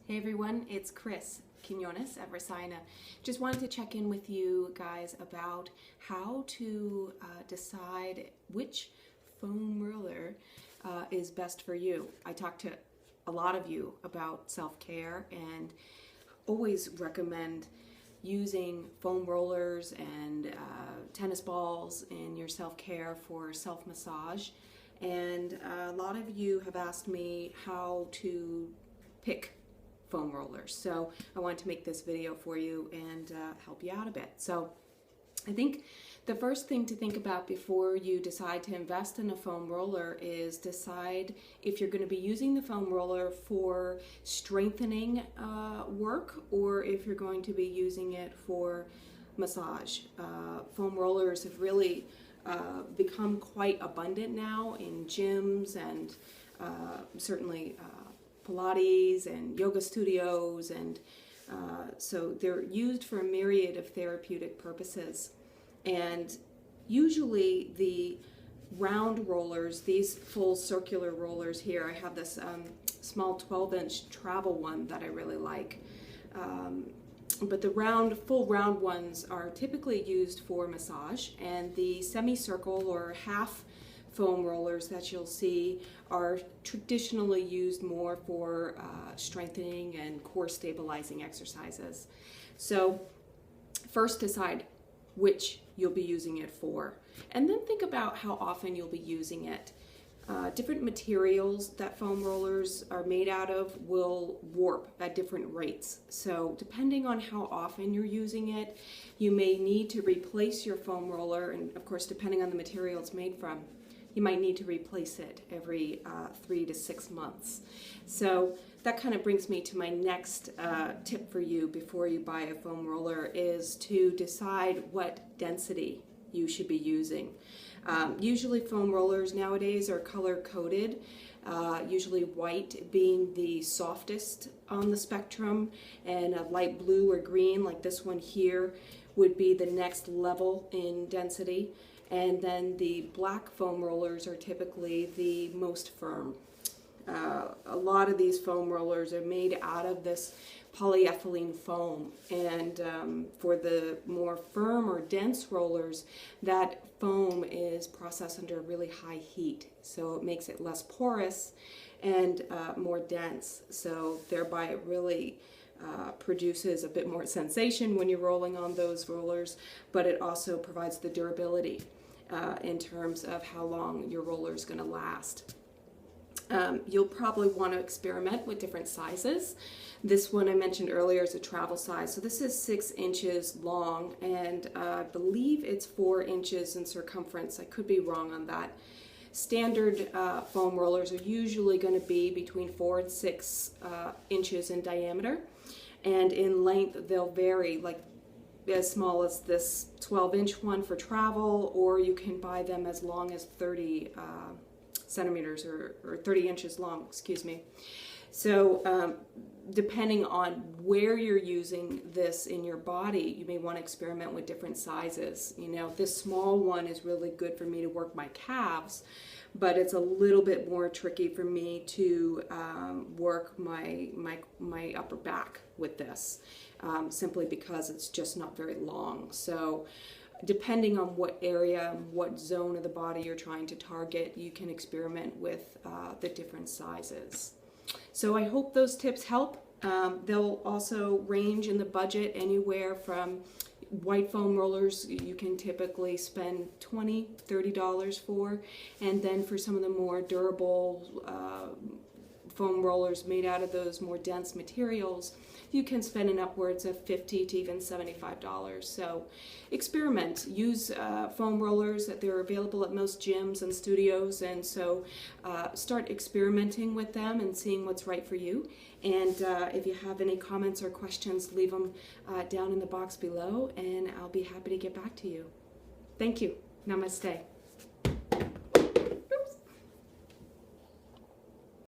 Hey everyone, it's Kris Quinones at Resina. Just wanted to check in with you guys about how to decide which foam roller is best for you. I talked to a lot of you about self-care and always recommend using foam rollers and tennis balls in your self-care for self-massage. And a lot of you have asked me how to pick foam rollers. So I wanted to make this video for you and help you out a bit. So I think the first thing to think about before you decide to invest in a foam roller is decide if you're going to be using the foam roller for strengthening work or if you're going to be using it for massage. Foam rollers have really become quite abundant now in gyms and certainly Pilates and yoga studios, and so they're used for a myriad of therapeutic purposes. And usually the round rollers, these full circular rollers here, I have this small 12-inch travel one that I really like. But the full round ones are typically used for massage, and the semicircle or half foam rollers that you'll see are traditionally used more for strengthening and core stabilizing exercises. So first decide which you'll be using it for, and then think about how often you'll be using it. Different materials that foam rollers are made out of will warp at different rates. So depending on how often you're using it, you may need to replace your foam roller, and of course depending on the material it's made from, you might need to replace it every 3 to 6 months. So that kind of brings me to my next tip for you before you buy a foam roller, is to decide what density you should be using. Usually foam rollers nowadays are color coded, usually white being the softest on the spectrum, and a light blue or green like this one here would be the next level in density. And then the black foam rollers are typically the most firm. A lot of these foam rollers are made out of this polyethylene foam, and for the more firm or dense rollers, that foam is processed under really high heat, so it makes it less porous and more dense, so thereby it really produces a bit more sensation when you're rolling on those rollers, but it also provides the durability in terms of how long your roller is going to last. You'll probably want to experiment with different sizes. This one I mentioned earlier is a travel size. So this is 6 inches long, and I believe it's 4 inches in circumference. I could be wrong on that. Standard foam rollers are usually going to be between 4 and 6 inches in diameter, and in length they'll vary, like as small as this 12-inch one for travel, or you can buy them as long as 30 centimeters or 30 inches long, excuse me. So depending on where you're using this in your body, you may want to experiment with different sizes. You know, this small one is really good for me to work my calves, but it's a little bit more tricky for me to work my upper back with this, simply because it's just not very long. So depending on what area, what zone of the body you're trying to target, you can experiment with the different sizes. So I hope those tips help. They'll also range in the budget anywhere from white foam rollers you can typically spend $20, $30 for, and then for some of the more durable foam rollers made out of those more dense materials, you can spend in upwards of $50 to even $75. So experiment. Use foam rollers that they're available at most gyms and studios, and so start experimenting with them and seeing what's right for you. And if you have any comments or questions, leave them down in the box below, and I'll be happy to get back to you. Thank you. Namaste.